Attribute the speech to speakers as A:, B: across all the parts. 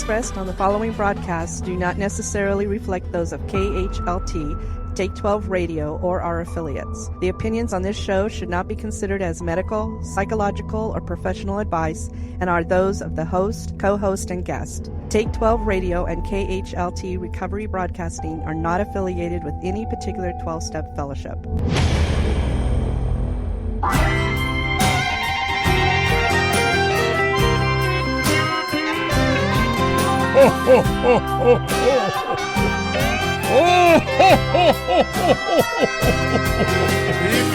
A: expressed on the following broadcasts do not necessarily reflect those of KHLT, Take 12 Radio, or our affiliates. The opinions on this show should not be considered as medical, psychological, or professional advice and are those of the host, co-host, and guest. Take 12 Radio and KHLT Recovery Broadcasting are not affiliated with any particular 12-step fellowship.
B: If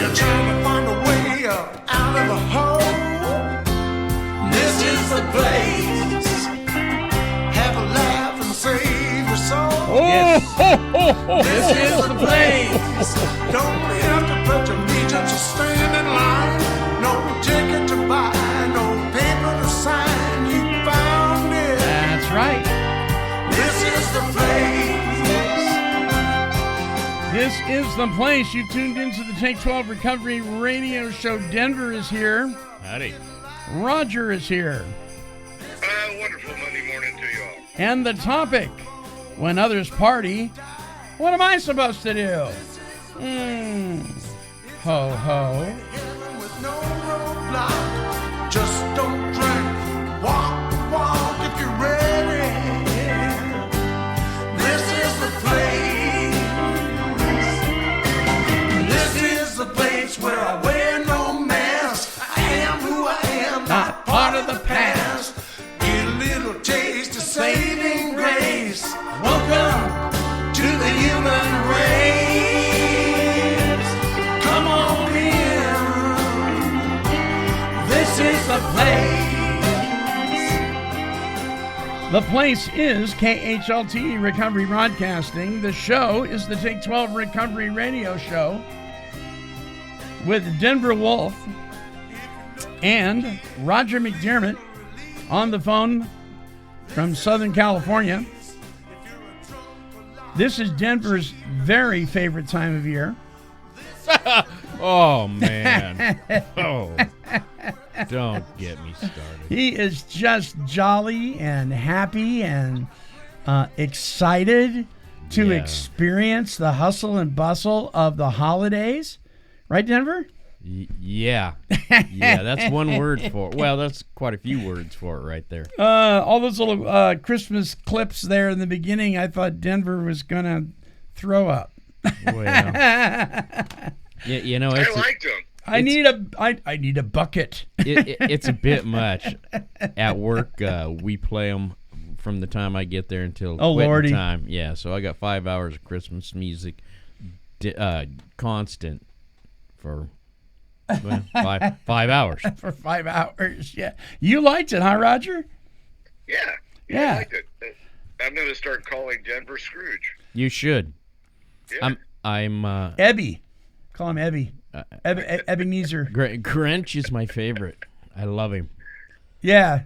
B: you're trying to find a way out of the hole, this is the place. Have a laugh and save your soul.
C: Yes.
B: This is the place. Don't have to pledge allegiance or stand in line. No ticket to buy, no paper to sign. You found it.
C: That's right.
B: This is the place.
C: This is the place. You've tuned into the Take 12 Recovery Radio Show. Denver is here.
D: Howdy.
C: Roger is here.
E: Wonderful Monday morning to you all.
C: And the topic, when others party, what am I supposed to do? Ho ho.
B: Heaven with no roadblock. Just don't drink. Walk if you're ready. This is the place. This is the place where I wear no mask. I am who I am, not part of the past. Get a little taste of saving grace. Welcome to the human race. Come on in. This is the place.
C: The place is KHLT Recovery Broadcasting. The show is the Take 12 Recovery Radio Show with Denver Wolf and Roger McDermott on the phone from Southern California. This is Denver's very favorite time of year.
D: Oh, man. Oh. Don't get me started.
C: He is just jolly and happy and excited to experience the hustle and bustle of the holidays. Right, Denver?
D: Yeah. Yeah, that's one word for it. Well, that's quite a few words for it right there.
C: All those little Christmas clips there in the beginning, I thought Denver was going to throw up.
D: Well, yeah, you know,
E: I liked them.
C: I need a bucket.
D: It's a bit much. At work, we play them from the time I get there until quitting time. Yeah, so I got 5 hours of Christmas music, constant for 5 hours.
C: For 5 hours, yeah. You liked it, huh, Roger?
E: Yeah. I liked it. I'm going to start calling Denver Scrooge.
D: You should.
E: Yeah.
D: I'm
C: Ebby. Call him Ebby. Ebenezer.
D: Grinch is my favorite. I love him.
C: Yeah.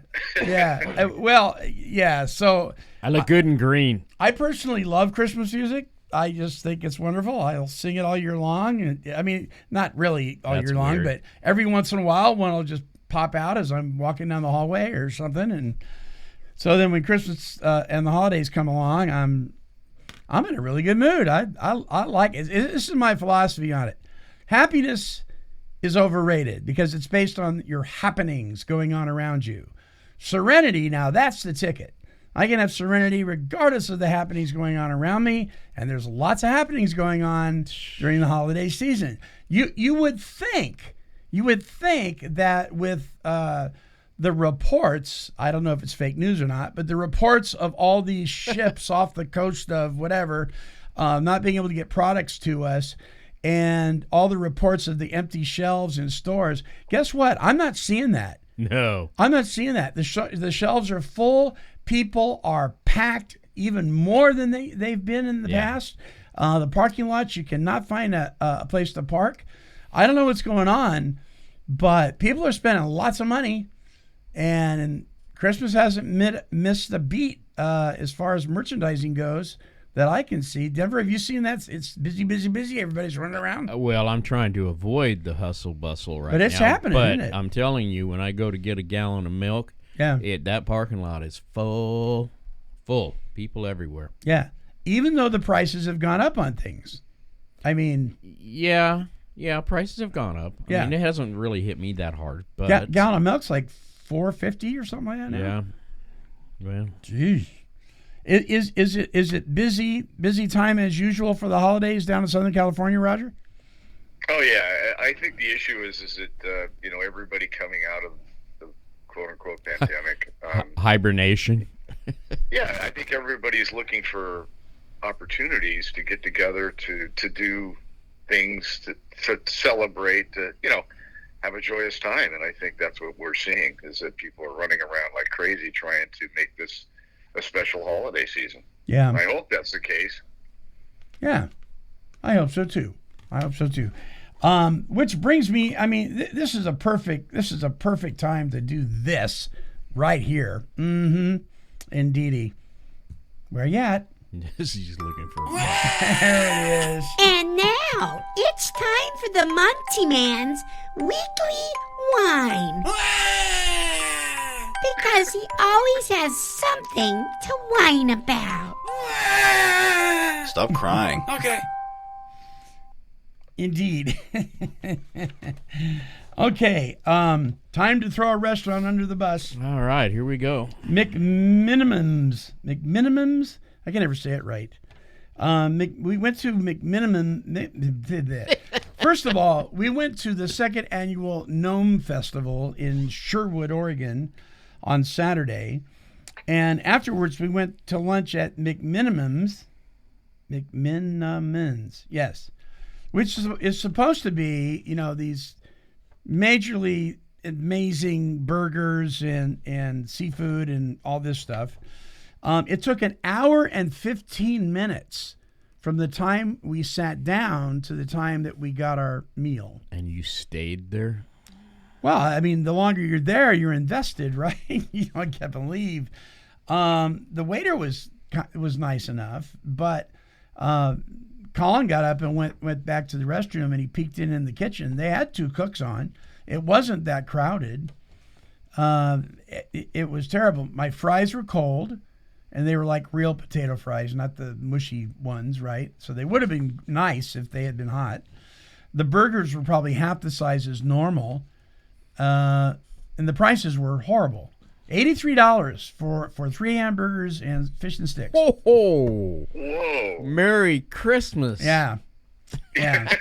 C: So
D: I look good in green.
C: I personally love Christmas music. I just think it's wonderful. I'll sing it all year long. I mean, not really all year long, but every once in a while, one will just pop out as I'm walking down the hallway or something. And so then when Christmas and the holidays come along, I'm in a really good mood. I like it. This is my philosophy on it. Happiness is overrated because it's based on your happenings going on around you. Serenity, now that's the ticket. I can have serenity regardless of the happenings going on around me, and there's lots of happenings going on during the holiday season. You would think that with the reports, I don't know if it's fake news or not, but the reports of all these ships off the coast of whatever, not being able to get products to us, and all the reports of the empty shelves in stores, guess what? I'm not seeing that.
D: No.
C: I'm not seeing that. The shelves are full. People are packed even more than they've been in the past. The parking lots, you cannot find a place to park. I don't know what's going on, but people are spending lots of money, and Christmas hasn't missed a beat as far as merchandising goes that I can see. Denver, have you seen that? It's busy. Everybody's running around.
D: Well, I'm trying to avoid the hustle bustle right now.
C: But it's happening, isn't it?
D: I'm telling you, when I go to get a gallon of milk, that parking lot is full Full. People everywhere.
C: Yeah. Even though the prices have gone up on things. I mean...
D: Yeah, prices have gone up. I mean, it hasn't really hit me that hard. But
C: gallon of milk's like $4.50 or something like that now?
D: Yeah. Well.
C: Jeez. Is it busy time as usual for the holidays down in Southern California, Roger?
E: Oh yeah, I think the issue is that everybody coming out of the quote unquote pandemic,
D: hibernation.
E: Yeah, I think everybody's looking for opportunities to get together to do things to celebrate, to have a joyous time, and I think that's what we're seeing is that people are running around like crazy trying to make this a special holiday season.
C: Yeah,
E: I hope that's the case.
C: Yeah, I hope so too. Which brings me, I mean, this is a perfect time to do this right here. Indeedy. Where you at?
D: He's looking for.
C: There it is.
F: And now it's time for the Monty Man's weekly whine. Because he always has something to whine about.
G: Stop crying.
B: Okay.
C: Indeed. Okay, time to throw a restaurant under the bus.
D: All right, here we go.
C: McMinimums. I can never say it right. We went to McMinimum. First of all, we went to the second annual Gnome Festival in Sherwood, Oregon on Saturday. And afterwards, we went to lunch at McMinimums, yes, which is supposed to be, these majorly amazing burgers and seafood and all this stuff. It took an hour and 15 minutes from the time we sat down to the time that we got our meal.
D: And you stayed there?
C: Well, I mean, the longer you're there, you're invested, right? You don't get to leave. The waiter was nice enough, but Colin got up and went back to the restroom, and he peeked in the kitchen. They had 2 cooks on. It wasn't that crowded. It was terrible. My fries were cold, and they were like real potato fries, not the mushy ones, right? So they would have been nice if they had been hot. The burgers were probably half the size as normal, and the prices were horrible. $83 for 3 hamburgers and fish and sticks.
D: Whoa!
E: Whoa!
D: Merry Christmas!
C: Yeah.
E: I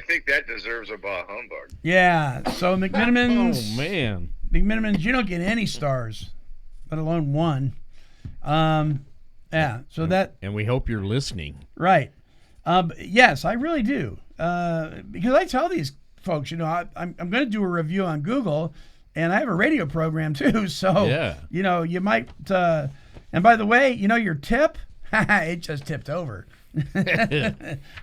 E: think that deserves a bah humbug.
C: Yeah. So McMinimans.
D: Oh man.
C: McMinimans, you don't get any stars, let alone 1. Yeah. So that.
D: And we hope you're listening.
C: Right. Yes, I really do. Because I tell these folks, I'm going to do a review on Google. And I have a radio program too, so
D: yeah.
C: You might. And by the way, your tip, it just tipped over.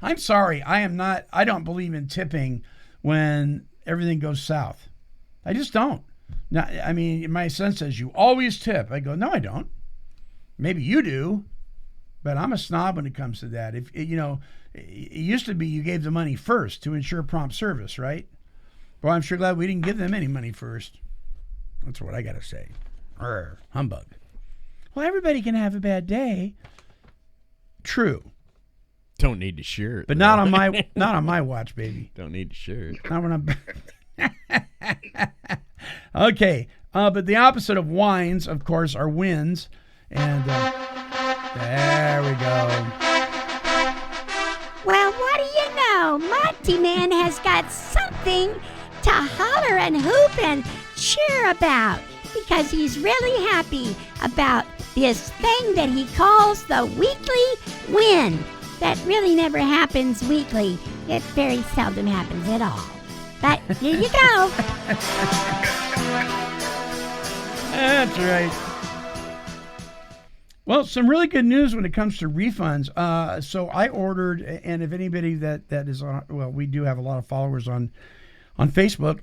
C: I'm sorry, I don't believe in tipping when everything goes south. I just don't. Now, I mean, my son says you always tip. I go, no, I don't. Maybe you do, but I'm a snob when it comes to that. If it used to be you gave the money first to ensure prompt service, right? Well, I'm sure glad we didn't give them any money first. That's what I got to say. Humbug. Well, everybody can have a bad day. True.
D: Don't need to share it.
C: But not on my watch, baby.
D: Don't need to share it.
C: Not when I'm... Okay. But the opposite of wines, of course, are wins. And there we go.
F: Well, what do you know? Monty Man has got something to holler and hoop and cheer about because he's really happy about this thing that he calls the weekly win. That really never happens weekly. It very seldom happens at all. But here you go.
C: That's right. Well, some really good news when it comes to refunds. So I ordered, and if anybody that is on, well, we do have a lot of followers on Facebook.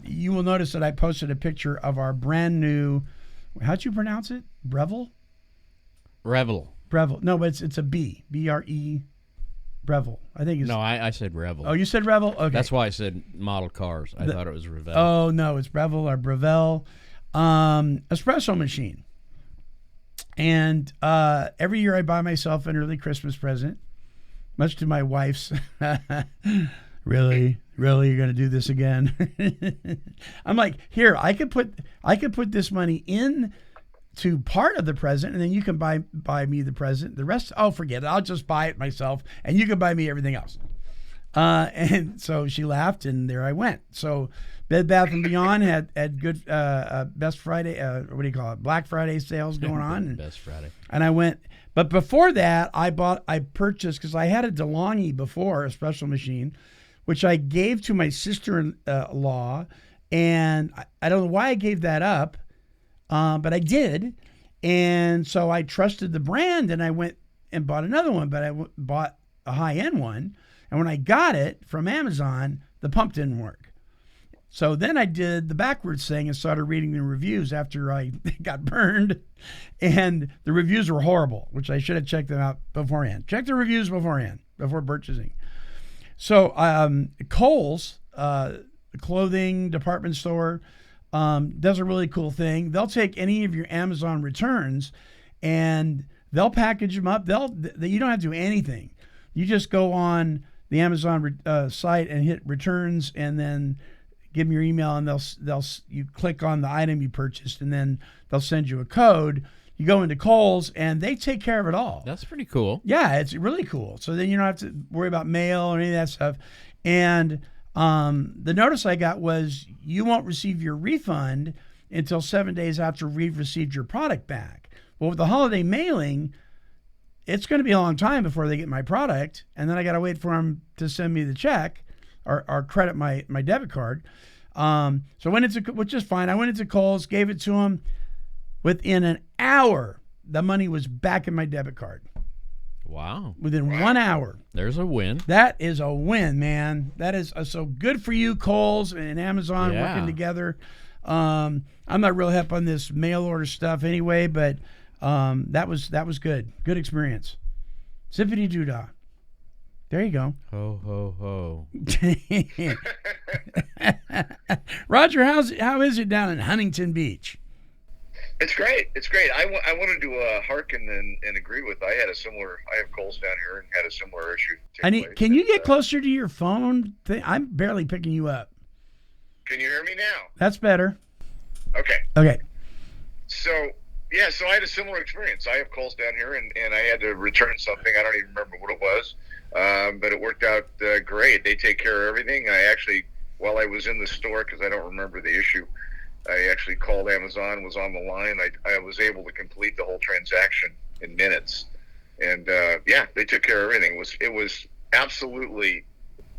C: You will notice that I posted a picture of our brand new, how'd you pronounce it? Breville?
D: Revel.
C: No, but it's a B. B-R-E. Breville. I think it's...
D: No, I said Revel.
C: Oh, you said Revel? Okay.
D: That's why I said model cars. I thought it was Revel.
C: Oh, no, it's Breville or Breville. Espresso machine. And every year I buy myself an early Christmas present, much to my wife's, really, you're going to do this again? I'm like, here, I could put this money in to part of the present, and then you can buy me the present. The rest, oh, forget it. I'll just buy it myself, and you can buy me everything else. And so she laughed, and there I went. So Bed Bath & Beyond had good Best Friday, what do you call it, Black Friday sales going on.
D: Best Friday. And
C: I went, but before that, I purchased, because I had a DeLonghi before, a special machine, which I gave to my sister-in-law, and I don't know why I gave that up, but I did. And so I trusted the brand, and I went and bought another one, but I bought a high-end one. And when I got it from Amazon, the pump didn't work. So then I did the backwards thing and started reading the reviews after I got burned. And the reviews were horrible, which I should have checked them out beforehand. Check the reviews beforehand, before purchasing. So Kohl's, the clothing department store, does a really cool thing. They'll take any of your Amazon returns and they'll package them up. You don't have to do anything. You just go on the Amazon site and hit returns, and then give them your email, and you click on the item you purchased, and then they'll send you a code. You go into Kohl's, and they take care of it all.
D: That's pretty cool.
C: Yeah, it's really cool. So then you don't have to worry about mail or any of that stuff. And the notice I got was you won't receive your refund until 7 days after we've received your product back. Well, with the holiday mailing, it's going to be a long time before they get my product, and then I got to wait for them to send me the check or credit my debit card. So I went into, which is fine. I went into Kohl's, gave it to them. Within an hour, the money was back in my debit card.
D: Wow.
C: Within 1 hour.
D: There's a win.
C: That is a win, man. That is so good for you, Kohl's and Amazon working together. I'm not real hip on this mail order stuff anyway, but that was good. Good experience. Zippity doo dah. There you go.
D: Ho, ho, ho.
C: Roger, how is it down in Huntington Beach?
E: It's great. It's great. I wanted to hearken and agree with. I have Kohl's down here and had a similar issue.
C: Can you get closer to your phone? I'm barely picking you up.
E: Can you hear me now?
C: That's better.
E: Okay. So I had a similar experience. I have Kohl's down here, and I had to return something. I don't even remember what it was, but it worked out great. They take care of everything. I actually, while I was in the store, because I don't remember the issue, I actually called Amazon, was on the line. I was able to complete the whole transaction in minutes. And, they took care of everything. It was absolutely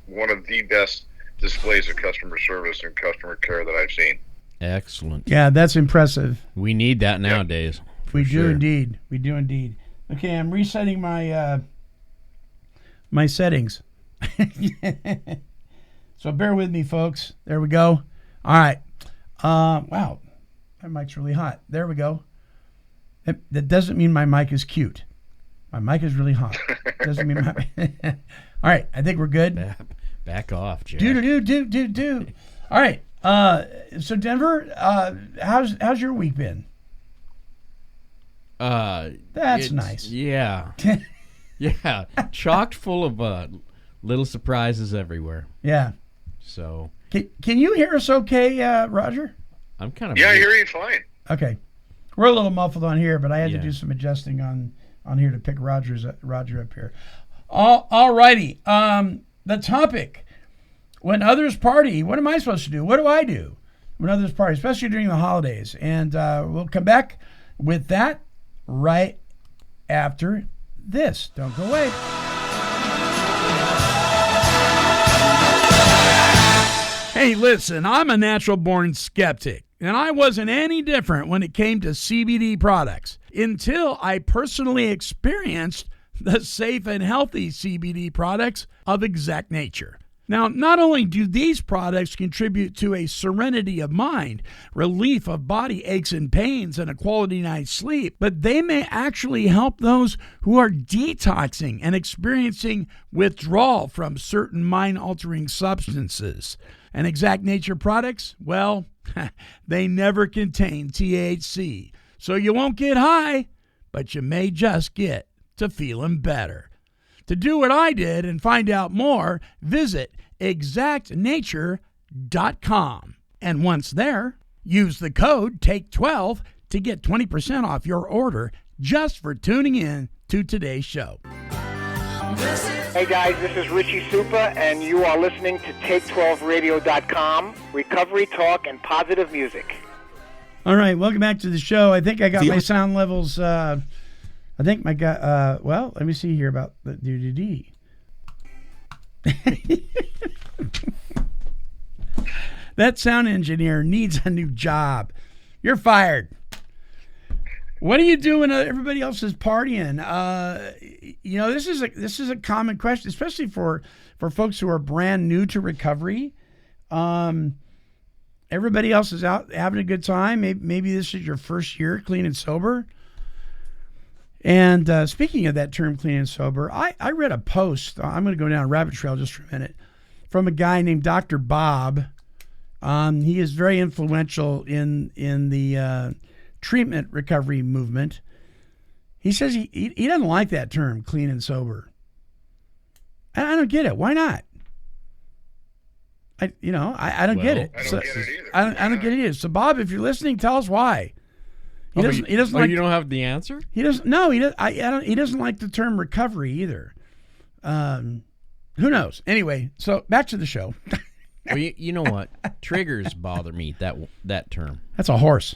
E: one of the best displays of customer service and customer care that I've seen.
D: Excellent.
C: Yeah, that's impressive.
D: We need that nowadays.
C: We do indeed. We do indeed. Okay, I'm resetting my my settings. So bear with me, folks. There we go. All right. Wow, my mic's really hot. There we go. That doesn't mean my mic is cute. My mic is really hot. Doesn't mean my. All right, I think we're good.
D: Back off, Jack.
C: Do. All right. So Denver, how's your week been? That's nice.
D: Yeah. Yeah. Chocked full of little surprises everywhere.
C: Yeah.
D: So.
C: Can you hear us okay, Roger?
D: I'm kind of.
E: Yeah, I hear you fine.
C: Okay. We're a little muffled on here, but I had to do some adjusting on here to pick Roger up here. All righty. The topic. When others party, what am I supposed to do? What do I do when others party, especially during the holidays? And we'll come back with that right after this. Don't go away. Hey, listen, I'm a natural-born skeptic, and I wasn't any different when it came to CBD products until I personally experienced the safe and healthy CBD products of Exact Nature. Now, not only do these products contribute to a serenity of mind, relief of body aches and pains, and a quality night's sleep, but they may actually help those who are detoxing and experiencing withdrawal from certain mind-altering substances. And Exact Nature products, well, they never contain THC, so you won't get high, but you may just get to feeling better. To do what I did and find out more, visit exactnature.com. And once there, use the code TAKE12 to get 20% off your order just for tuning in to today's show.
H: Hey guys, this is Richie Supa, and you are listening to Take12Radio.com, recovery talk and positive music.
C: All right, welcome back to the show. I think I got my sound levels. I think my guy. Well, let me see here about the DDD. That sound engineer needs a new job. You're fired. What are you doing? Everybody else is partying. This is a common question, especially for folks who are brand new to recovery. Everybody else is out having a good time. Maybe this is your first year clean and sober. And speaking of that term, clean and sober, I read a post. I'm going to go down a rabbit trail just for a minute, from a guy named Dr. Bob. He is very influential in the treatment recovery movement. He says he doesn't like that term, clean and sober. I don't get it. Why not? I don't get it.
E: I don't get it either.
C: I don't get it either. So Bob, if you're listening, tell us why. He doesn't like.
D: You don't have the answer?
C: He doesn't. No, he doesn't. He doesn't like the term recovery either. Who knows? Anyway, so back to the show.
D: Well, you know what? Triggers bother me, that term.
C: That's a horse.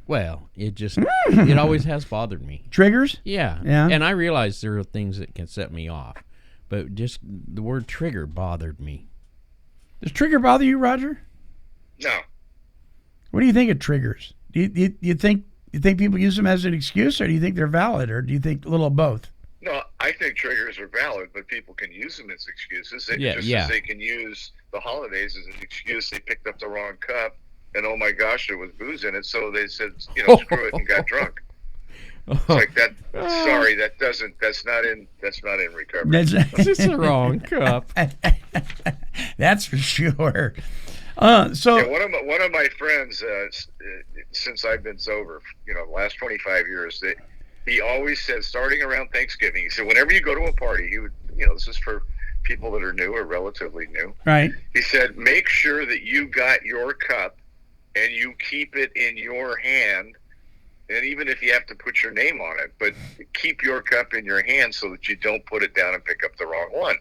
D: Well, it always has bothered me.
C: Triggers?
D: Yeah. And I realize there are things that can set me off, but just the word trigger bothered me.
C: Does trigger bother you, Roger?
E: No.
C: What do you think of triggers? Do you think people use them as an excuse, or do you think they're valid, or do you think a little of both?
E: No, I think triggers are valid, but people can use them as excuses. As they can use the holidays as an excuse. They picked up the wrong cup, and oh my gosh, there was booze in it, so they said, screw it, and got drunk. It's like that. Sorry, that's not in recovery.
C: That's
D: just the wrong cup.
C: That's for sure.
E: One of my friends, since I've been sober, the last 25 years, he always said, starting around Thanksgiving, he said, whenever you go to a party, he would, this is for people that are new or relatively new.
C: Right.
E: He said, make sure that you got your cup and you keep it in your hand. And even if you have to put your name on it, but keep your cup in your hand so that you don't put it down and pick up the wrong one.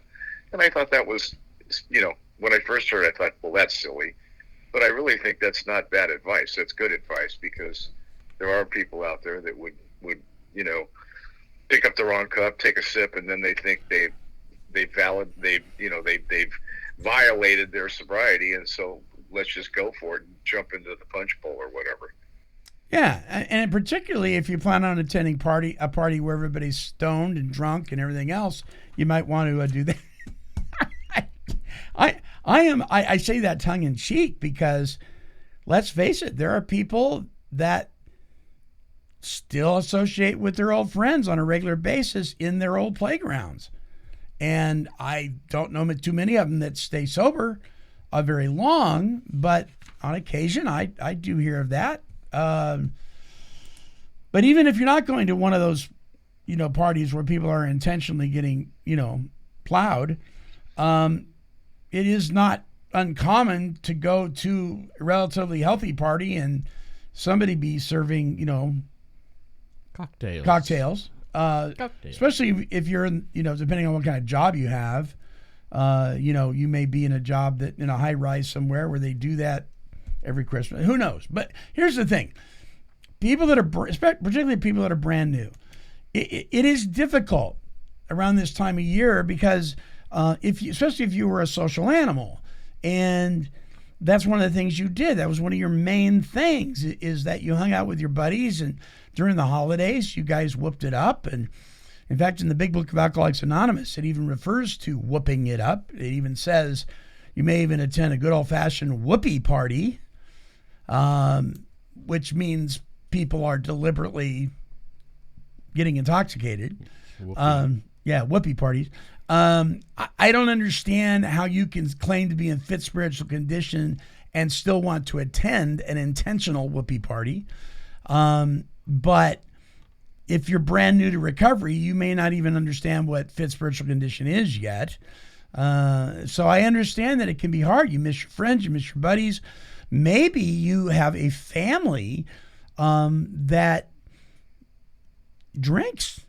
E: And I thought that was, when I first heard it, I thought, well, that's silly. But I really think that's not bad advice. That's good advice, because there are people out there that would pick up the wrong cup, take a sip, and then they think they've violated their sobriety, and so let's just go for it and jump into the punch bowl or whatever.
C: Yeah, and particularly if you plan on attending a party where everybody's stoned and drunk and everything else, you might want to do that. I say that tongue in cheek, because let's face it, there are people that still associate with their old friends on a regular basis in their old playgrounds. And I don't know too many of them that stay sober very long, but on occasion I do hear of that. But even if you're not going to one of those, parties where people are intentionally getting, plowed, it is not uncommon to go to a relatively healthy party and somebody be serving, cocktails. Especially if you're in, depending on what kind of job you have, you may be in a job that in a high rise somewhere where they do that every Christmas. Who knows? But here's the thing: people that are, particularly people that are brand new, it is difficult around this time of year, because especially if you were a social animal, and that's one of the things you did. That was one of your main things, is that you hung out with your buddies, and during the holidays, you guys whooped it up. And in fact, in the Big Book of Alcoholics Anonymous, it even refers to whooping it up. It even says you may even attend a good old-fashioned whoopee party, which means people are deliberately getting intoxicated. Whoopee parties. I don't understand how you can claim to be in fit spiritual condition and still want to attend an intentional whoopee party. But if you're brand new to recovery, you may not even understand what fit spiritual condition is yet. So I understand that it can be hard. You miss your friends, you miss your buddies. Maybe you have a family that drinks,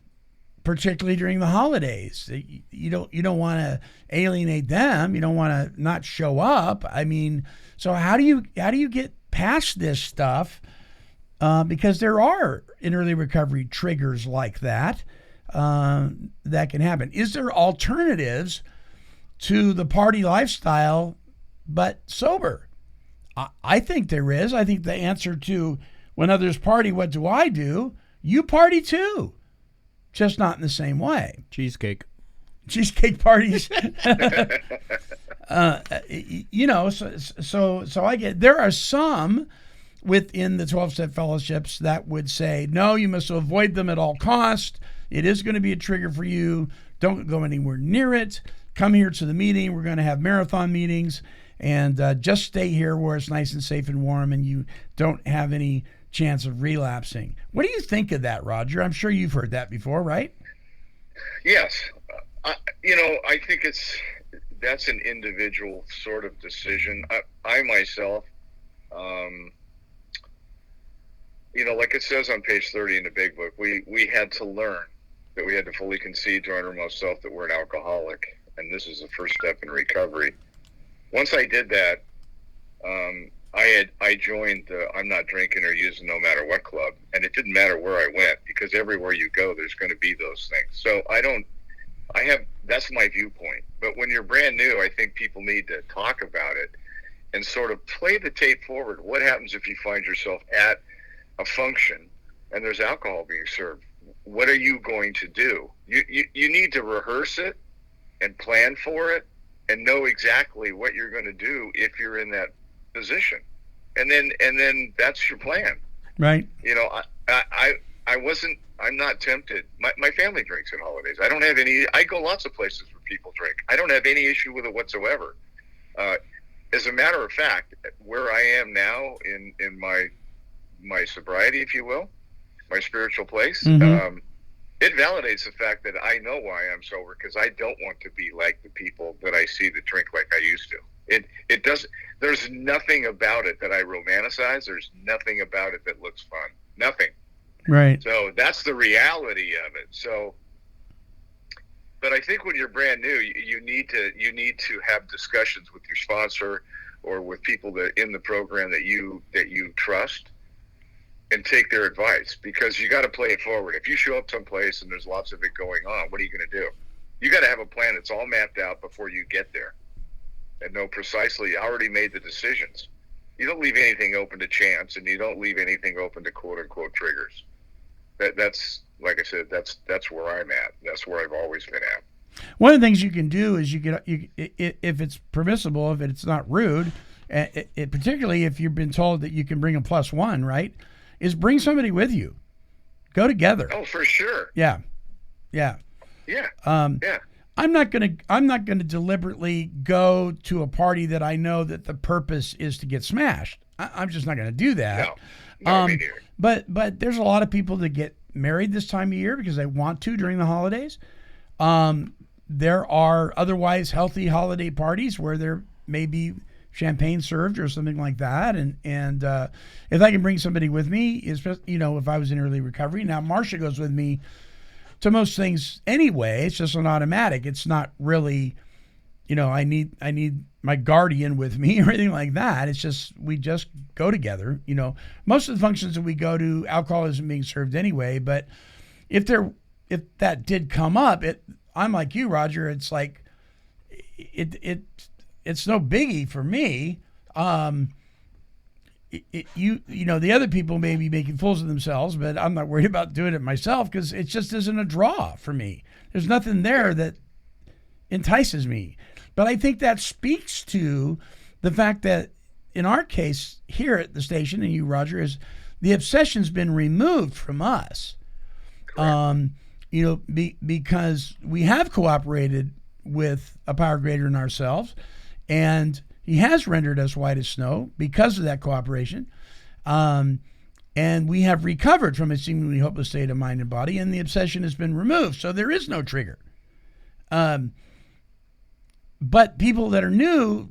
C: particularly during the holidays. You don't want to alienate them. You don't want to not show up. I mean, so how do you get past this stuff? Because there are in early recovery triggers like that that can happen. Is there alternatives to the party lifestyle but sober? I think there is. I think the answer to when others party, what do I do? You party too, just not in the same way.
D: Cheesecake
C: Parties. So I get, there are some within the 12-step fellowships that would say, no, you must avoid them at all costs. It is going to be a trigger for you. Don't go anywhere near it. Come here to the meeting. We're going to have marathon meetings, and just stay here where it's nice and safe and warm and you don't have any chance of relapsing. What do you think of that, Roger? I'm sure you've heard that before, right?
E: Yes. I think that's an individual sort of decision. I myself, like it says on page 30 in the big book, we had to learn that we had to fully concede to our innermost self that we're an alcoholic, and this is the first step in recovery. Once I did that, I joined the I'm not drinking or using no matter what club, and it didn't matter where I went, because everywhere you go, there's going to be those things. So that's my viewpoint. But when you're brand new, I think people need to talk about it and sort of play the tape forward. What happens if you find yourself at a function and there's alcohol being served? What are you going to do? You need to rehearse it and plan for it and know exactly what you're going to do if you're in that position. And then that's your plan.
C: Right.
E: I'm not tempted. My family drinks at holidays. I go lots of places where people drink. I don't have any issue with it whatsoever. As a matter of fact, where I am now in my sobriety, if you will, my spiritual place, it validates the fact that I know why I'm sober, because I don't want to be like the people that I see that drink like I used to. It does. There's nothing about it that I romanticize. There's nothing about it that looks fun. Nothing.
C: Right.
E: So that's the reality of it. So, but I think when you're brand new, you need to have discussions with your sponsor or with people that in the program that you trust, and take their advice, because you got to play it forward. If you show up someplace and there's lots of it going on, what are you going to do? You got to have a plan that's all mapped out before you get there, and know precisely. You already made the decisions. You don't leave anything open to chance, and you don't leave anything open to quote unquote triggers. That's like I said. That's where I'm at. That's where I've always been at.
C: One of the things you can do is if it's permissible, if it's not rude, particularly if you've been told that you can bring a +1, right? Is bring somebody with you. Go together.
E: Oh, for sure.
C: Yeah.
E: Yeah.
C: I'm not gonna deliberately go to a party that I know that the purpose is to get smashed. I'm just not gonna do that.
E: No, me neither.
C: But there's a lot of people that get married this time of year because they want to during the holidays. There are otherwise healthy holiday parties where there may be champagne served or something like that, and if I can bring somebody with me, if I was in early recovery. Now Marcia goes with me to most things anyway. It's just an automatic. It's not really, I need my guardian with me or anything like that. It's just we just go together. Most of the functions that we go to, alcohol isn't being served anyway. But if that did come up, I'm like you, Roger. It's like it's no biggie for me. The other people may be making fools of themselves, but I'm not worried about doing it myself because it just isn't a draw for me. There's nothing there that entices me. But I think that speaks to the fact that in our case here at the station, and you, Roger, is the obsession's been removed from us. Because we have cooperated with a power greater than ourselves, and he has rendered us white as snow because of that cooperation. And and we have recovered from a seemingly hopeless state of mind and body, and the obsession has been removed. So there is no trigger. But people that are new,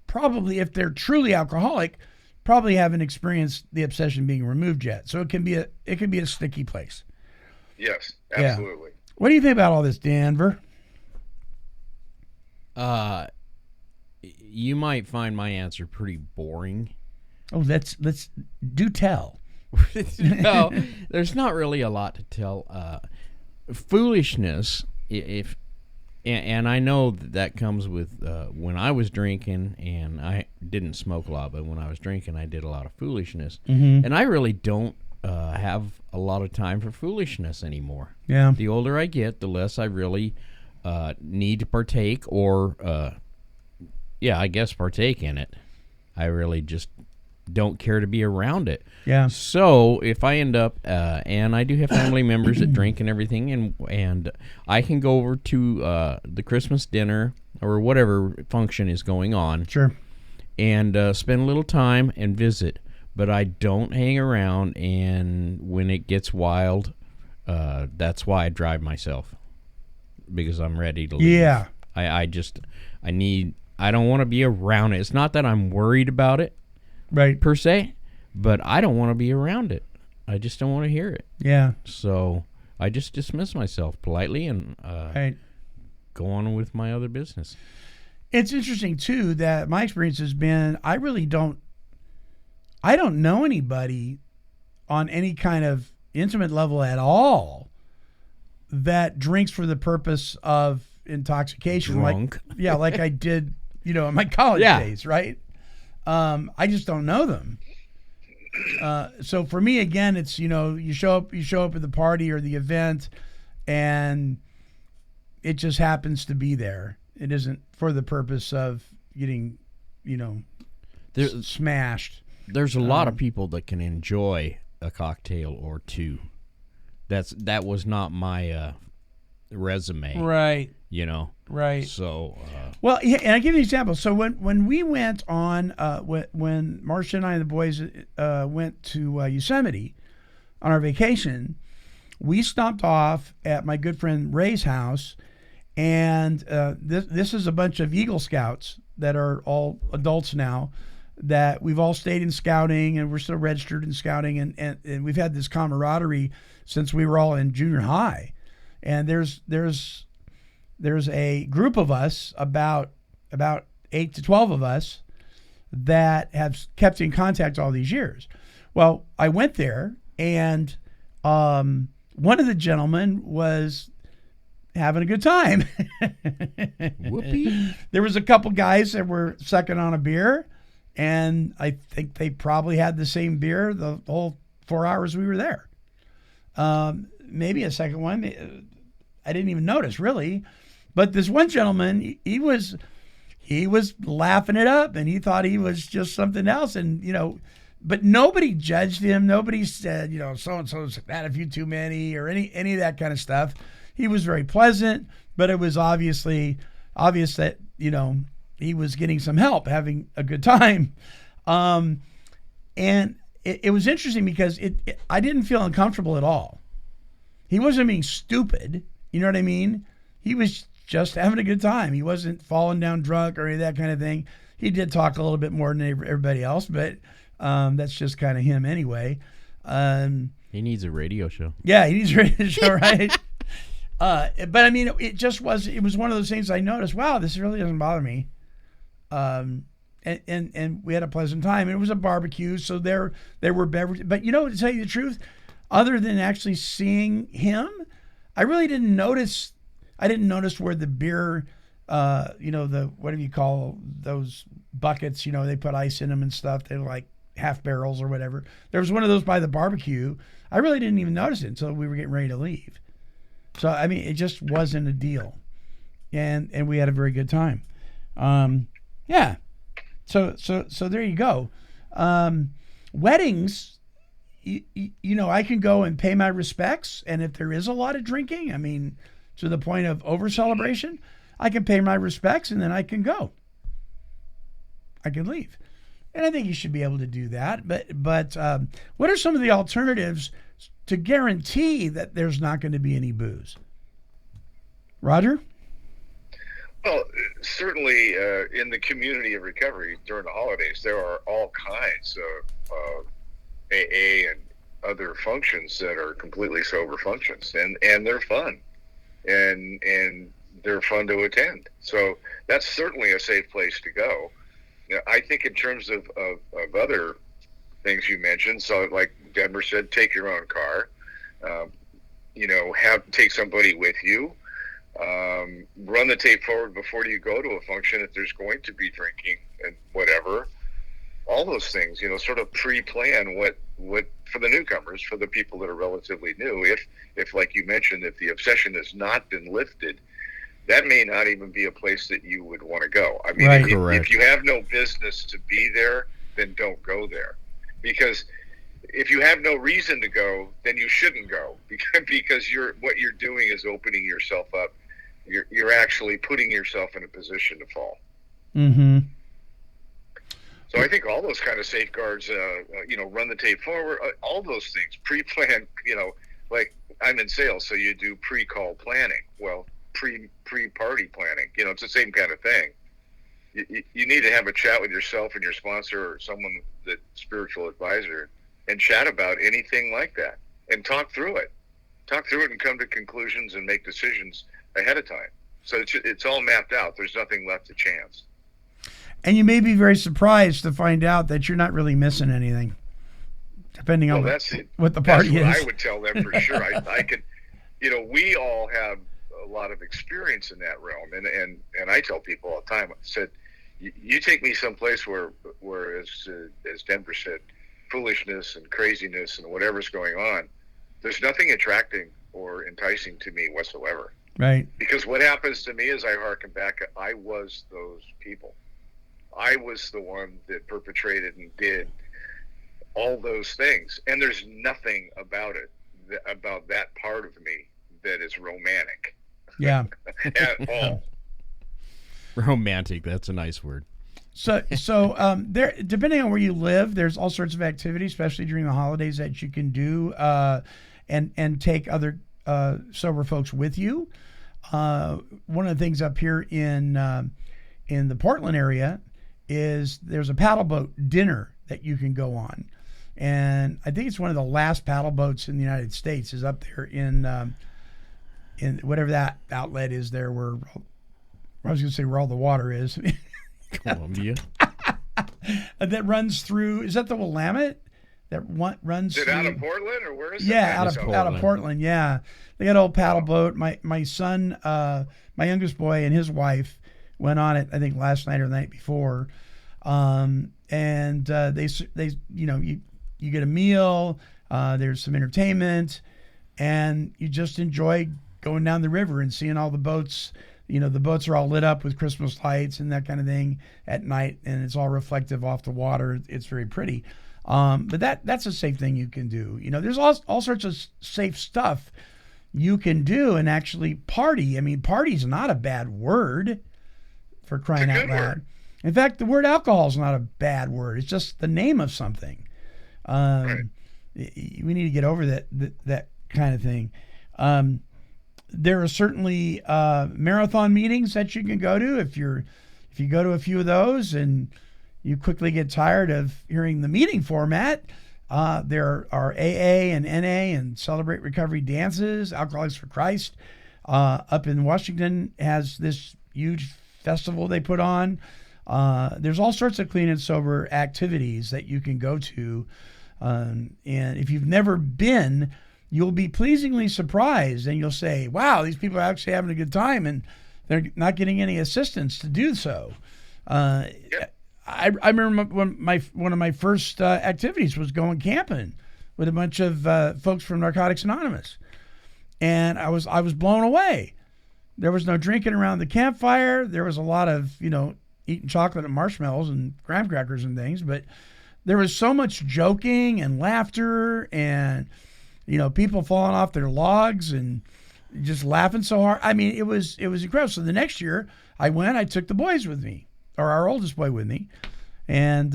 C: probably, if they're truly alcoholic, probably haven't experienced the obsession being removed yet. So it can be a sticky place.
E: Yes, absolutely.
C: Yeah. What do you think about all this, Denver?
D: You might find my answer pretty boring.
C: Oh, let's do tell.
D: No, there's not really a lot to tell. Foolishness, and I know that comes with when I was drinking, and I didn't smoke a lot, but when I was drinking, I did a lot of foolishness.
C: Mm-hmm.
D: And I really don't have a lot of time for foolishness anymore.
C: Yeah.
D: The older I get, the less I really need to partake or, I guess partake in it. I really just don't care to be around it.
C: Yeah.
D: So if I end up, and I do have family members that drink and everything, and I can go over to the Christmas dinner or whatever function is going on.
C: Sure.
D: And spend a little time and visit. But I don't hang around, and when it gets wild, that's why I drive myself, because I'm ready to leave.
C: Yeah.
D: I don't want to be around it. It's not that I'm worried about it,
C: right,
D: per se, but I don't want to be around it. I just don't want to hear it.
C: Yeah.
D: So I just dismiss myself politely and
C: right.
D: Go on with my other business.
C: It's interesting, too, that my experience has been I don't know anybody on any kind of intimate level at all that drinks for the purpose of intoxication.
D: Drunk.
C: Like I did, in my college days, right? I just don't know them. So for me, again, it's, you show up at the party or the event, and it just happens to be there. It isn't for the purpose of getting, smashed.
D: There's a lot of people that can enjoy a cocktail or two. That was not my resume,
C: right? Right.
D: So,
C: well, and I give you an example. So when we went on, when Marcia and I and the boys went to Yosemite on our vacation, we stopped off at my good friend Ray's house, and this is a bunch of Eagle Scouts that are all adults now, that we've all stayed in scouting, and we're still registered in scouting, and we've had this camaraderie since we were all in junior high. And there's a group of us, about 8 to 12 of us, that have kept in contact all these years. Well, I went there, and one of the gentlemen was having a good time.
D: Whoopee.
C: There was a couple guys that were sucking on a beer, and I think they probably had the same beer the whole 4 hours we were there. Maybe a second one. I didn't even notice, really. But this one gentleman, he was laughing it up, and he thought he was just something else. And, but nobody judged him. Nobody said, so-and-so's had a few too many or any of that kind of stuff. He was very pleasant, but it was obvious that, he was getting some help, having a good time. And it was interesting because I didn't feel uncomfortable at all. He wasn't being stupid. You know what I mean? He was just having a good time. He wasn't falling down drunk or any of that kind of thing. He did talk a little bit more than everybody else, but that's just kind of him anyway.
D: He needs a radio show.
C: Yeah, he needs a radio show, right? But I mean, it was one of those things I noticed, wow, this really doesn't bother me. And we had a pleasant time. And it was a barbecue, so there were beverages. But to tell you the truth, other than actually seeing him, I really didn't notice. I didn't notice where the beer, the what do you call those buckets? They put ice in them and stuff. They're like half barrels or whatever. There was one of those by the barbecue. I really didn't even notice it until we were getting ready to leave. So I mean, it just wasn't a deal, and we had a very good time. Yeah. So there you go. Weddings. I can go and pay my respects, and if there is a lot of drinking, I mean, to the point of over celebration, I can pay my respects, and then I can go. I can leave. and I think you should be able to do that. But what are some of the alternatives to guarantee that there's not going to be any booze? Roger?
E: Well, certainly in the community of recovery during the holidays, there are all kinds of AA and other functions that are completely sober functions, and they're fun, and they're fun to attend. So that's certainly a safe place to go. I think in terms of other things you mentioned, so like Denver said, take your own car, take somebody with you. Run the tape forward before you go to a function if there's going to be drinking and whatever. All those things, sort of pre-plan what for the newcomers, for the people that are relatively new. If like you mentioned, if the obsession has not been lifted, that may not even be a place that you would want to go. I mean,
C: Right.
E: if you have no business to be there, then don't go there. Because if you have no reason to go, then you shouldn't go, because what you're doing is opening yourself up. You're actually putting yourself in a position to fall.
C: Mm-hmm.
E: So I think all those kind of safeguards, run the tape forward, all those things, pre-plan, like I'm in sales, so you do pre-call planning. Well, pre-party planning, it's the same kind of thing. You need to have a chat with yourself and your sponsor or someone, the spiritual advisor, and chat about anything like that and talk through it and come to conclusions and make decisions ahead of time. So it's all mapped out. There's nothing left to chance. And
C: you may be very surprised to find out that you're not really missing anything, depending on what the party is.
E: I would tell them for sure. I could, we all have a lot of experience in that realm, and I tell people all the time. I said, you take me someplace where as Denver said, foolishness and craziness and whatever's going on, there's nothing attracting or enticing to me whatsoever.
C: Right.
E: Because what happens to me is I harken back. I was those people. I was the one that perpetrated and did all those things. And there's nothing about it, about that part of me, that is romantic.
C: Yeah.
E: At all.
D: Romantic. That's a nice word.
C: So there, depending on where you live, there's all sorts of activities, especially during the holidays, that you can do, and take other sober folks with you. One of the things up here in the Portland area is there's a paddle boat dinner that you can go on, and I think it's one of the last paddle boats in the United States is up there in whatever that outlet is there, where I was going to say where all the water is.
D: Columbia.
C: That runs through. Is that the Willamette? That runs.
E: Is it
C: through,
E: out of Portland, or where is it?
C: Yeah, out of Portland. Yeah, they got an old paddle boat. My son, my youngest boy, and his wife went on it. I think last night or the night before, and they you get a meal. There's some entertainment, and you just enjoy going down the river and seeing all the boats. The boats are all lit up with Christmas lights and that kind of thing at night, and it's all reflective off the water. It's very pretty. But that's a safe thing you can do. There's all sorts of safe stuff you can do and actually party. I mean, party's not a bad word, for crying out loud.
E: Word.
C: In fact, the word alcohol is not a bad word. It's just the name of something.
E: Right.
C: We need to get over that kind of thing. There are certainly marathon meetings that you can go to. If you go to a few of those and you quickly get tired of hearing the meeting format, there are AA and NA and Celebrate Recovery dances. Alcoholics for Christ up in Washington has this huge festival they put on. There's all sorts of clean and sober activities that you can go to. And if you've never been, you'll be pleasingly surprised, and you'll say, wow, these people are actually having a good time, and they're not getting any assistance to do so.
E: Yep.
C: I remember one of my first activities was going camping with a bunch of folks from Narcotics Anonymous, and I was blown away. There was no drinking around the campfire. There was a lot of eating chocolate and marshmallows and graham crackers and things, but there was so much joking and laughter and people falling off their logs and just laughing so hard. I mean, it was incredible. So the next year I took the boys with me, or our oldest boy with me, And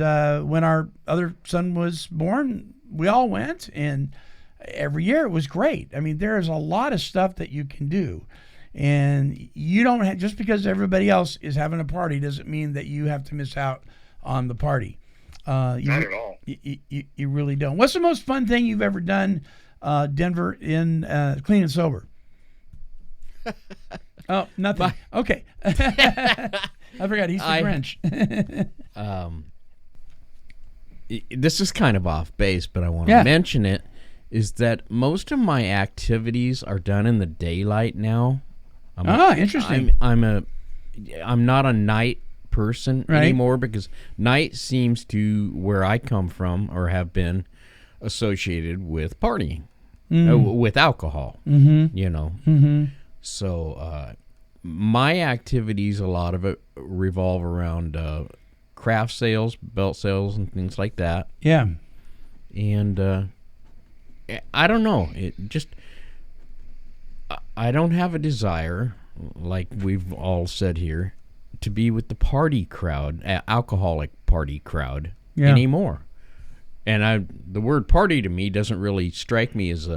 C: when our other son was born, we all went, and every year it was great. I mean, there's a lot of stuff that you can do. And you don't have, just because everybody else is having a party doesn't mean that you have to miss out on the party.
E: Not at all.
C: You really don't. What's the most fun thing you've ever done, Denver, in clean and sober? Oh, nothing. Okay. I forgot he's the Grinch.
D: This is kind of off base, but I want to mention it, is that most of my activities are done in the daylight now.
C: Interesting.
D: I'm not a night person anymore, because night seems to, where I come from or have been, associated with partying, with alcohol, you know.
C: Mm-hmm.
D: So my activities, a lot of it revolve around craft sales, belt sales, and things like that.
C: Yeah.
D: And I don't know. It just, I don't have a desire, like we've all said here, to be with the party crowd, alcoholic party crowd anymore. And the word party to me doesn't really strike me as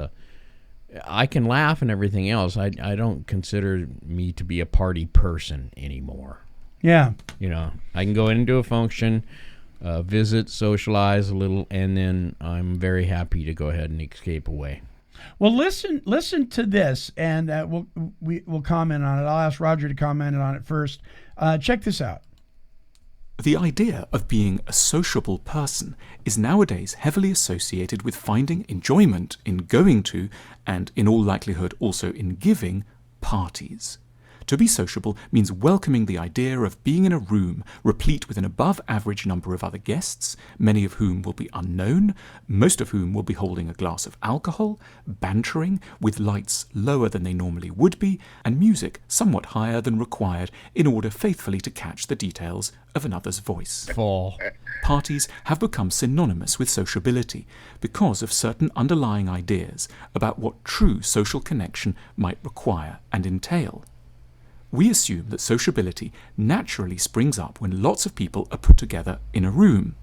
D: I can laugh and everything else. I don't consider me to be a party person anymore.
C: Yeah.
D: You know, I can go into a function, visit, socialize a little, and then I'm very happy to go ahead and escape away.
C: Well, listen to this, and we'll comment on it. I'll ask Roger to comment on it first. Check this out.
I: The idea of being a sociable person is nowadays heavily associated with finding enjoyment in going to, and in all likelihood also in giving, parties. To be sociable means welcoming the idea of being in a room replete with an above-average number of other guests, many of whom will be unknown, most of whom will be holding a glass of alcohol, bantering, with lights lower than they normally would be, and music somewhat higher than required in order faithfully to catch the details of another's voice. Parties have become synonymous with sociability because of certain underlying ideas about what true social connection might require and entail. We assume that sociability naturally springs up when lots of people are put together in a room,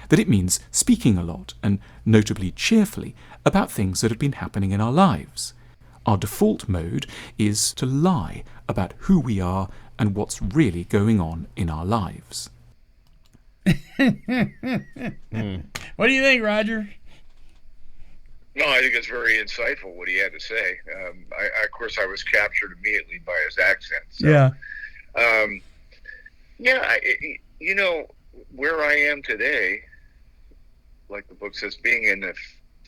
I: that it means speaking a lot, and notably cheerfully, about things that have been happening in our lives. Our default mode is to lie about who we are and what's really going on in our lives.
C: What do you think, Roger?
E: No, I think it's very insightful what he had to say. Of course, I was captured immediately by his accent. So, you know, where I am today, like the book says, being in a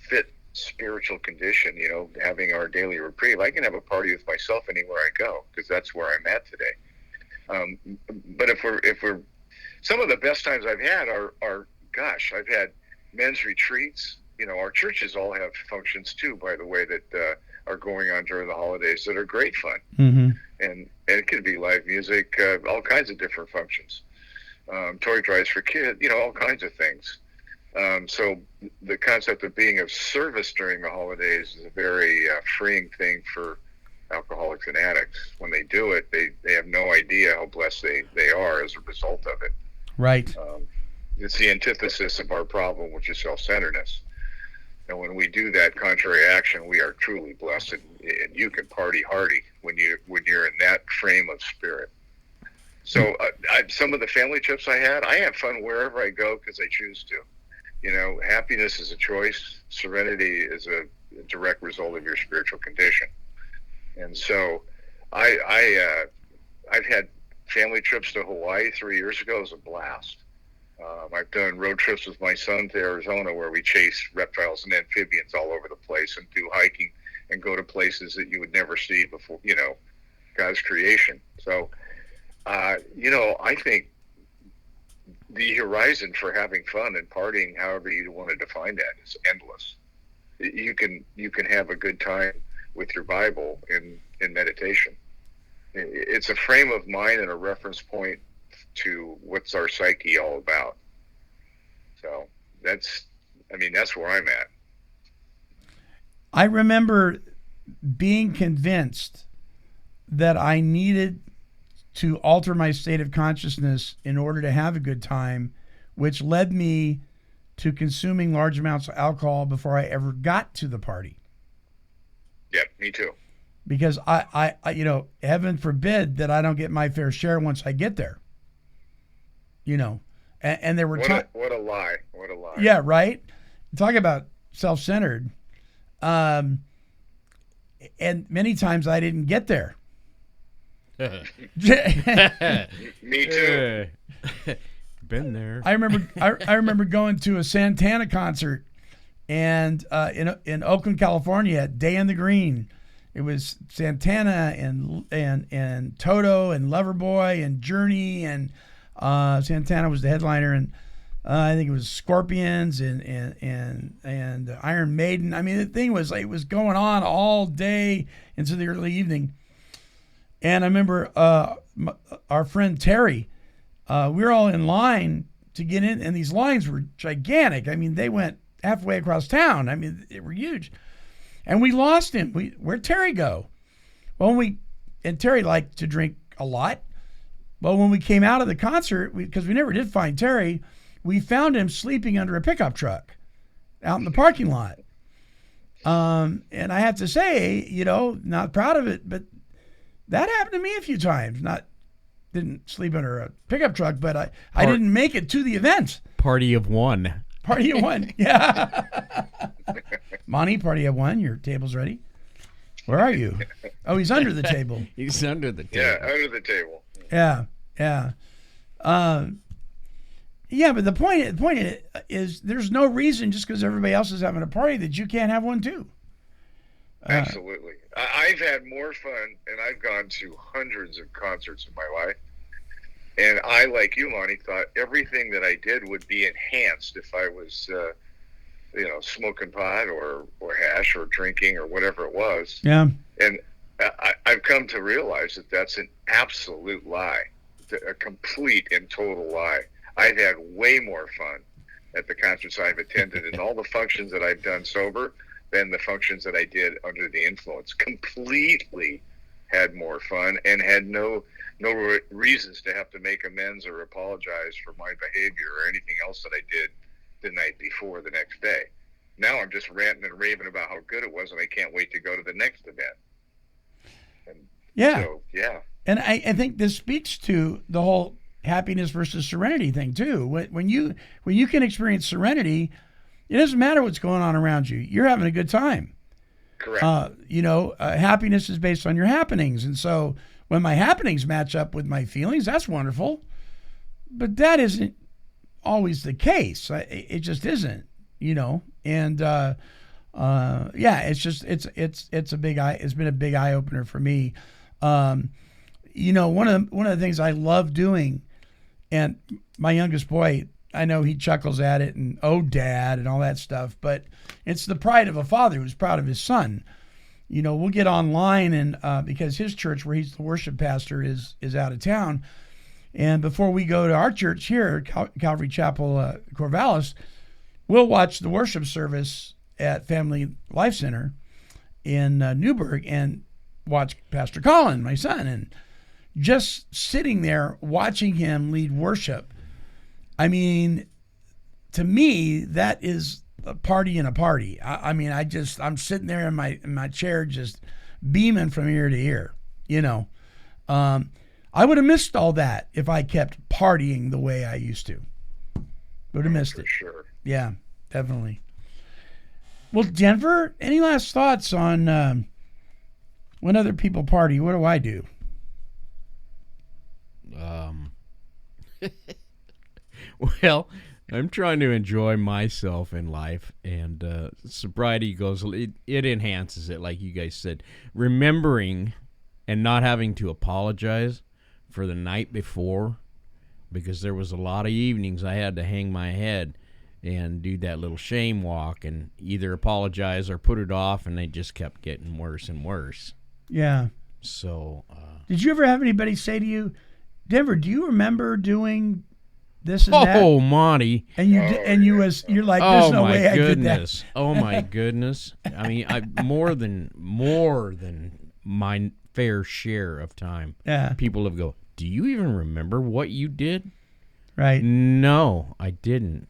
E: fit spiritual condition, you know, having our daily reprieve, I can have a party with myself anywhere I go, because that's where I'm at today. But if we're, some of the best times I've had are gosh, I've had men's retreats. You know, our churches all have functions too, by the way, that are going on during the holidays that are great fun.
C: Mm-hmm.
E: And it could be live music, all kinds of different functions. Toy drives for kids, you know, all kinds of things. So the concept of being of service during the holidays is a very freeing thing for alcoholics and addicts. When they do it, they have no idea how blessed they are as a result of it.
C: Right.
E: It's the antithesis of our problem, which is self-centeredness. And when we do that contrary action, we are truly blessed, and you can party hardy when you're in that frame of spirit. So some of the family trips I have fun wherever I go because I choose to. You know, happiness is a choice. Serenity is a direct result of your spiritual condition. And so I've had family trips to Hawaii 3 years ago. It was a blast. I've done road trips with my son to Arizona where we chase reptiles and amphibians all over the place and do hiking and go to places that you would never see before, you know, God's creation. So, you know, I think the horizon for having fun and partying, however you want to define that, is endless. You can have a good time with your Bible in meditation. It's a frame of mind and a reference point to what's our psyche all about. So that's where I'm at.
C: I remember being convinced that I needed to alter my state of consciousness in order to have a good time which led me to consuming large amounts of alcohol before I ever got to the party.
E: Yep, me too.
C: Because I heaven forbid that I don't get my fair share once I get there. And there were times.
E: What a lie! What a lie!
C: Yeah, right. Talk about self-centered. And many times I didn't get there.
E: Me too.
D: Been there.
C: I remember going to a Santana concert, and in Oakland, California, Day in the Green. It was Santana and Toto and Loverboy and Journey, and Santana was the headliner, and I think it was Scorpions and Iron Maiden. I mean, the thing was, it was going on all day into the early evening. And I remember our friend Terry, we were all in line to get in, and these lines were gigantic. I mean, they went halfway across town. I mean, they were huge. And we lost him. Where'd Terry go? Well, and Terry liked to drink a lot. Well, when we came out of the concert, because we never did find Terry, we found him sleeping under a pickup truck out in the parking lot. And I have to say, not proud of it, but that happened to me a few times. Didn't sleep under a pickup truck, but I didn't make it to the event.
D: Party of one.
C: Party of one, yeah. Monty, party of one. Your table's ready. Where are you? Oh, he's under the table.
D: He's under the table.
E: Yeah, under the table.
C: Yeah. Yeah, but the point is there's no reason just because everybody else is having a party that you can't have one too.
E: Absolutely. I've had more fun, and I've gone to hundreds of concerts in my life. And I, like you, Lonnie, thought everything that I did would be enhanced if I was, smoking pot or hash or drinking or whatever it was.
C: Yeah.
E: And I've come to realize that that's an absolute lie, a complete and total lie. I've had way more fun at the concerts I've attended and all the functions that I've done sober than the functions that I did under the influence. Completely had more fun and had no reasons to have to make amends or apologize for my behavior or anything else that I did the night before the next day. Now I'm just ranting and raving about how good it was, and I can't wait to go to the next event. And
C: yeah.
E: So, yeah.
C: And I think this speaks to the whole happiness versus serenity thing too. When you can experience serenity, it doesn't matter what's going on around you. You're having a good time.
E: Correct.
C: Happiness is based on your happenings, and so when my happenings match up with my feelings, that's wonderful. But that isn't always the case. It just isn't, And it's a big eye. It's been a big eye opener for me. One of the things I love doing, and my youngest boy, I know he chuckles at it and oh dad and all that stuff, but it's the pride of a father who's proud of his son. We'll get online and because his church where he's the worship pastor is out of town. And before we go to our church here, Calvary Chapel, Corvallis, we'll watch the worship service at Family Life Center in Newburgh and watch Pastor Colin, my son, and just sitting there watching him lead worship. I mean, to me, that is a party in a party. I'm sitting there in my chair just beaming from ear to ear, I would have missed all that if I kept partying the way I used to. Would have missed it.
E: Sure.
C: Yeah, definitely. Well, Denver, any last thoughts on when other people party? What do I do?
D: Well, I'm trying to enjoy myself in life, and sobriety it enhances it, like you guys said. Remembering and not having to apologize for the night before, because there was a lot of evenings I had to hang my head and do that little shame walk and either apologize or put it off, and they just kept getting worse and worse.
C: Yeah.
D: So,
C: did you ever have anybody say to you, Denver, do you remember doing this and that?
D: Oh, Monty.
C: And you're like, there's no way I did that.
D: Oh my goodness. I mean, more than my fair share of time.
C: Yeah.
D: People have go, do you even remember what you did?
C: Right.
D: No, I didn't.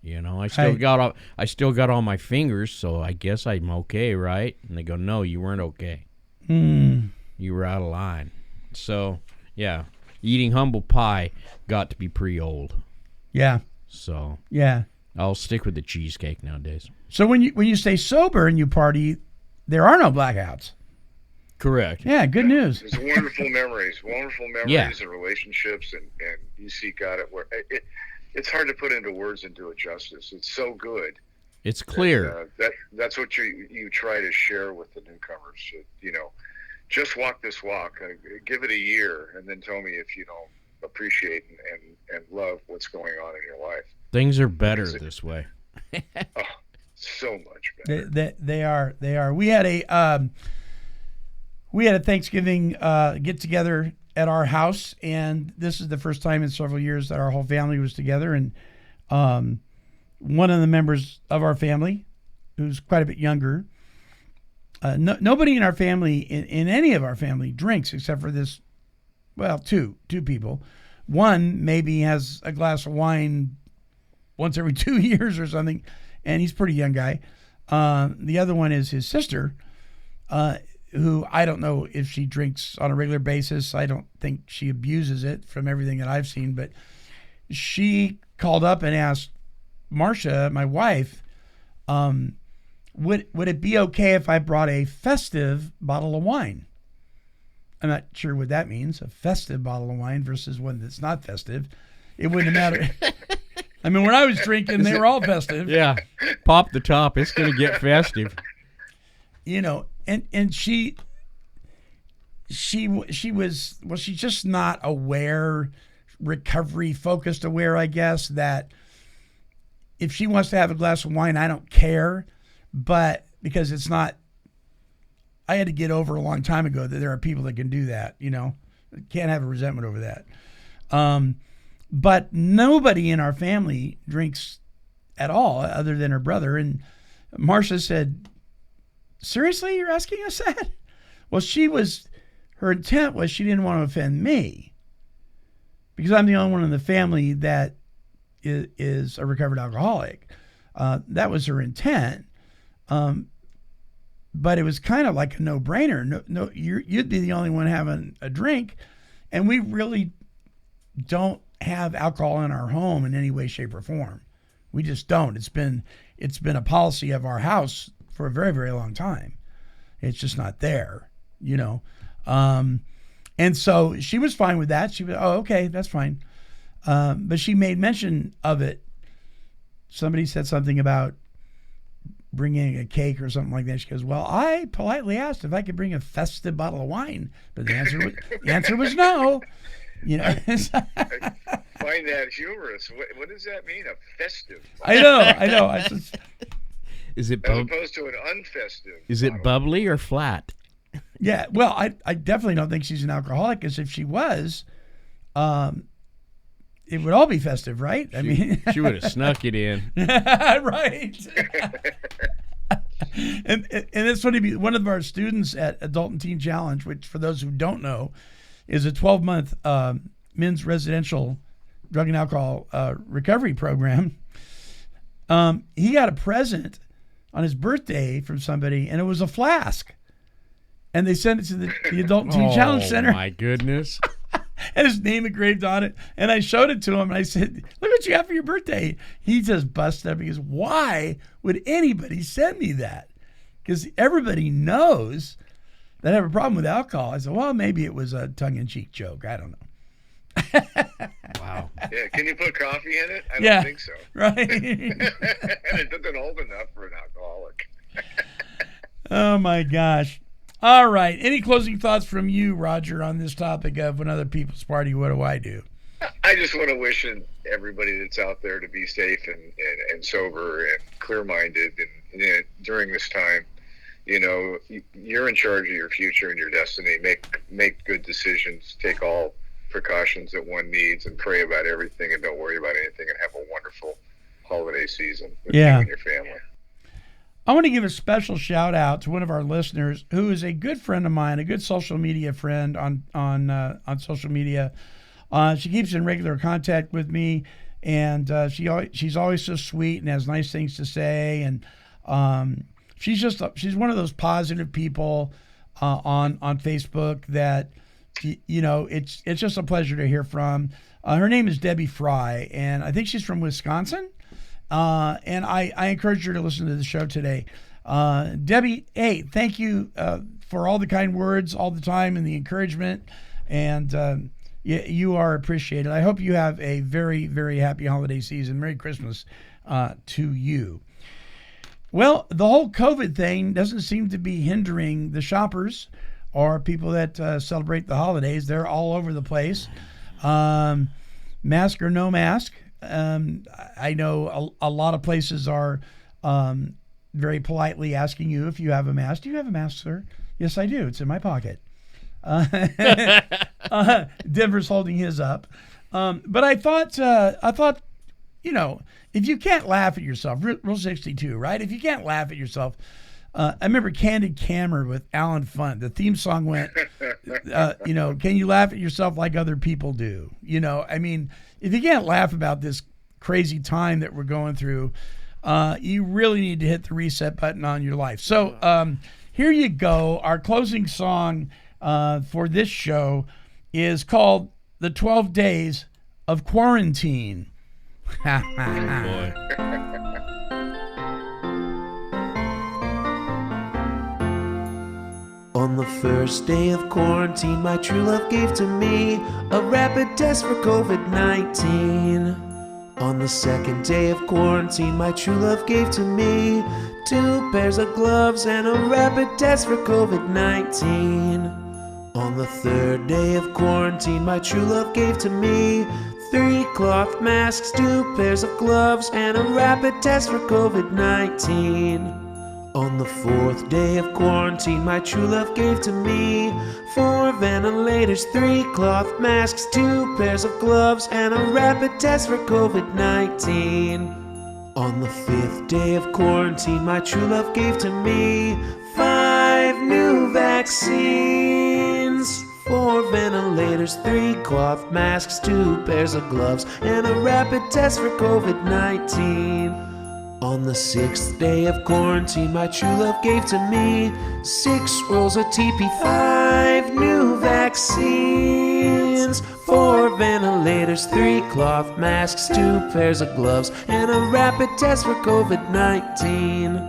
D: I still got all my fingers, so I guess I'm okay, right? And they go, no, you weren't okay. You were out of line. So, yeah, eating humble pie got to be pretty old.
C: Yeah.
D: So,
C: yeah,
D: I'll stick with the cheesecake nowadays.
C: So when you stay sober and you party, there are no blackouts.
D: Correct.
C: Yeah, good news.
E: It's wonderful memories and relationships, and you seek out it where it's hard to put into words and do it justice. It's so good.
D: It's clear.
E: That's what you try to share with the newcomers. Just walk this walk. Give it a year, and then tell me if you don't appreciate and love what's going on in your life.
D: Things are better this way.
E: So much better.
C: They are. We had a Thanksgiving get together at our house, and this is the first time in several years that our whole family was together. And one of the members of our family, who's quite a bit younger, nobody in our family, in any of our family, drinks except for this. Well, two people. One maybe has a glass of wine once every 2 years or something, and he's a pretty young guy. The other one is his sister, who I don't know if she drinks on a regular basis. I don't think she abuses it from everything that I've seen, but she called up and asked Marcia, my wife, would it be okay if I brought a festive bottle of wine? I'm not sure what that means, a festive bottle of wine versus one that's not festive. It wouldn't matter. I mean, when I was drinking, they were all festive.
D: Yeah, pop the top. It's going to get festive.
C: And she was, well, she's just not aware, recovery focused aware, I guess, that if she wants to have a glass of wine, I don't care, but because it's not, I had to get over a long time ago that there are people that can do that, can't have a resentment over that. But nobody in our family drinks at all other than her brother. And Marcia said, seriously, you're asking us that? Well, her intent was she didn't want to offend me because I'm the only one in the family that is a recovered alcoholic. That was her intent. But it was kind of like a no-brainer. No, you'd be the only one having a drink, and we really don't have alcohol in our home in any way, shape, or form. We just don't. It's been a policy of our house for a very, very long time. It's just not there, And so she was fine with that. She was, oh, okay, that's fine. But she made mention of it. Somebody said something about bringing a cake or something like that. She goes, well, I politely asked if I could bring a festive bottle of wine, but the answer was no.
E: I find that humorous. What does that mean, a festive?
C: I know.
D: Is it
E: as opposed to an unfestive?
D: Is it bubbly or flat?
C: Yeah, well, I definitely don't think she's an alcoholic, because if she was, it would all be festive, right?
D: She would have snuck it in.
C: Right. and it's funny, one of our students at Adult and Teen Challenge, which for those who don't know, is a 12-month men's residential drug and alcohol recovery program. He got a present on his birthday from somebody, and it was a flask. And they sent it to the Adult and Teen Challenge Center.
D: Oh, my goodness.
C: And his name engraved on it. And I showed it to him, and I said, look what you got for your birthday. He just busted up. He goes, why would anybody send me that? Because everybody knows that I have a problem with alcohol. I said, well, maybe it was a tongue-in-cheek joke. I don't know.
D: Wow.
E: Yeah, can you put coffee in it? I don't think so.
C: Right.
E: And it doesn't hold enough for an alcoholic.
C: Oh, my gosh. All right. Any closing thoughts from you, Roger, on this topic of when other people's party, what do I do?
E: I just want to wish everybody that's out there to be safe and sober and clear-minded and during this time. You're in charge of your future and your destiny. Make good decisions. Take all precautions that one needs, and pray about everything, and don't worry about anything, and have a wonderful holiday season with you and your family.
C: I want to give a special shout out to one of our listeners who is a good friend of mine, a good social media friend on social media, She keeps in regular contact with me, and she's always so sweet and has nice things to say. And she's one of those positive people on Facebook that it's just a pleasure to hear from. Her name is Debbie Fry, and I think she's from Wisconsin. And I encourage her to listen to the show today. Debbie, hey, thank you for all the kind words all the time and the encouragement. And you are appreciated. I hope you have a very, very happy holiday season. Merry Christmas to you. Well, the whole COVID thing doesn't seem to be hindering the shoppers or people that celebrate the holidays. They're all over the place. Mask or no mask. I know a lot of places are very politely asking you if you have a mask. Do you have a mask, sir? Yes, I do. It's in my pocket. Denver's holding his up. But I thought, if you can't laugh at yourself, Rule 62, right? If you can't laugh at yourself, I remember Candid Camera with Alan Funt. The theme song went, can you laugh at yourself like other people do? If you can't laugh about this crazy time that we're going through, you really need to hit the reset button on your life. So here you go. Our closing song for this show is called The 12 Days of Quarantine.
D: Oh, boy.
J: On the first day of quarantine, my true love gave to me a rapid test for COVID-19. On the second day of quarantine, my true love gave to me 2 pairs of gloves and a rapid test for COVID-19. On the third day of quarantine, my true love gave to me 3 cloth masks, 2 pairs of gloves, and a rapid test for COVID-19. On the 4th day of quarantine, my true love gave to me 4 ventilators, 3 cloth masks, 2 pairs of gloves, and a rapid test for COVID-19. On the 5th day of quarantine, my true love gave to me 5 new vaccines, 4 ventilators, 3 cloth masks, 2 pairs of gloves, and a rapid test for COVID-19. On the 6th day of quarantine, my true love gave to me 6 rolls of TP, 5 new vaccines, 4 ventilators, 3 cloth masks, 2 pairs of gloves, and a rapid test for COVID-19.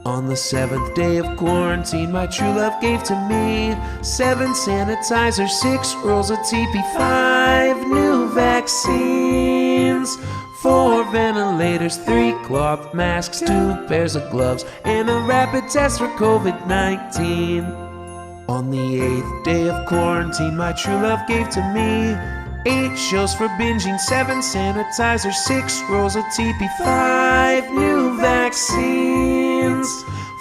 J: On the 7th day of quarantine, my true love gave to me 7 sanitizers, 6 rolls of TP, 5 new vaccines, 4 ventilators, 3 cloth masks, 2 pairs of gloves, and a rapid test for COVID-19. On the 8th day of quarantine, my true love gave to me 8 shows for binging, 7 sanitizers, 6 rolls of TP, 5 new vaccines,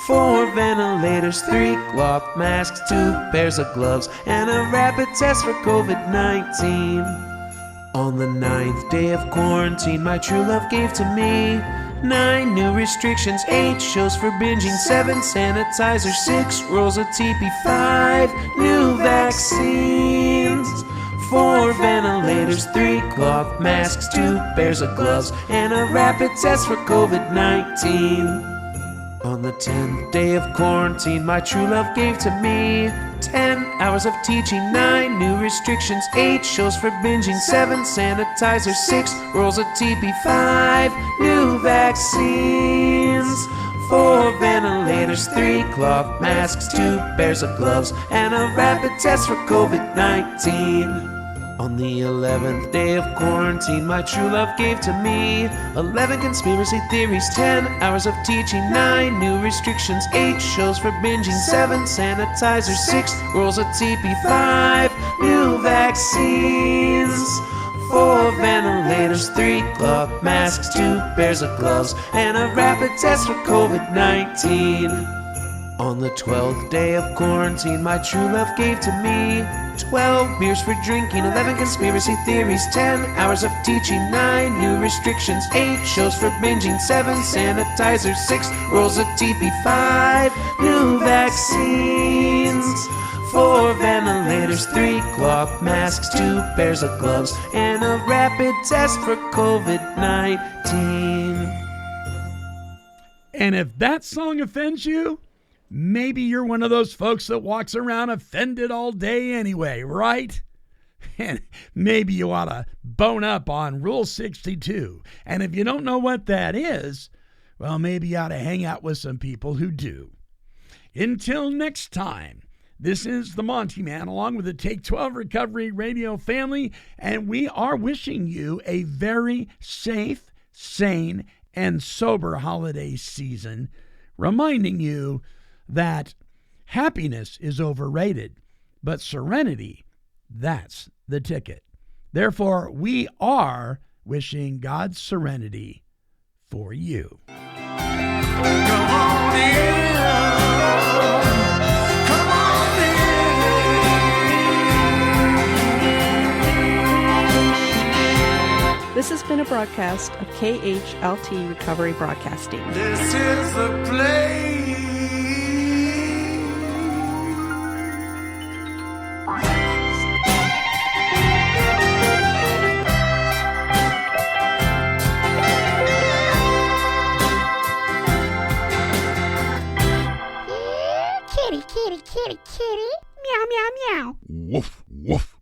J: 4 ventilators, 3 cloth masks, 2 pairs of gloves, and a rapid test for COVID-19. On the 9th day of quarantine, my true love gave to me 9 new restrictions, 8 shows for binging, 7 sanitizers, 6 rolls of TP, 5 new vaccines, 4 ventilators, 3 cloth masks, 2 pairs of gloves, and a rapid test for COVID-19. On the 10th day of quarantine, my true love gave to me 10 hours of teaching, 9 new restrictions, 8 shows for binging, 7 sanitizers, 6 rolls of TP, 5 new vaccines, 4 ventilators, 3 cloth masks, 2 pairs of gloves, and a rapid test for COVID-19. On the 11th day of quarantine, my true love gave to me 11 conspiracy theories, 10 hours of teaching, 9 new restrictions, 8 shows for binging, 7 sanitizers, 6 rolls of TP, 5 new vaccines, 4 ventilators, 3 cloth masks, 2 pairs of gloves, and a rapid test for COVID-19. On the 12th day of quarantine, my true love gave to me 12 beers for drinking, 11 conspiracy theories, 10 hours of teaching, 9 new restrictions, 8 shows for binging, 7 sanitizers, 6 rolls of TP, 5 new vaccines, 4 ventilators, 3 cloth masks, 2 pairs of gloves, and a rapid test for COVID-19.
C: And if that song offends you, maybe you're one of those folks that walks around offended all day anyway, right? And maybe you ought to bone up on Rule 62. And if you don't know what that is, well, maybe you ought to hang out with some people who do. Until next time, this is the Monty Man along with the Take 12 Recovery Radio family, and we are wishing you a very safe, sane, and sober holiday season, reminding you that happiness is overrated, but serenity, that's the ticket. Therefore, we are wishing God's serenity for you.
B: Come on in. Come on in.
A: This has been a broadcast of KHLT Recovery Broadcasting.
B: This is the place.
F: Kitty, kitty, kitty, kitty. Meow, meow, meow.
B: Woof, woof.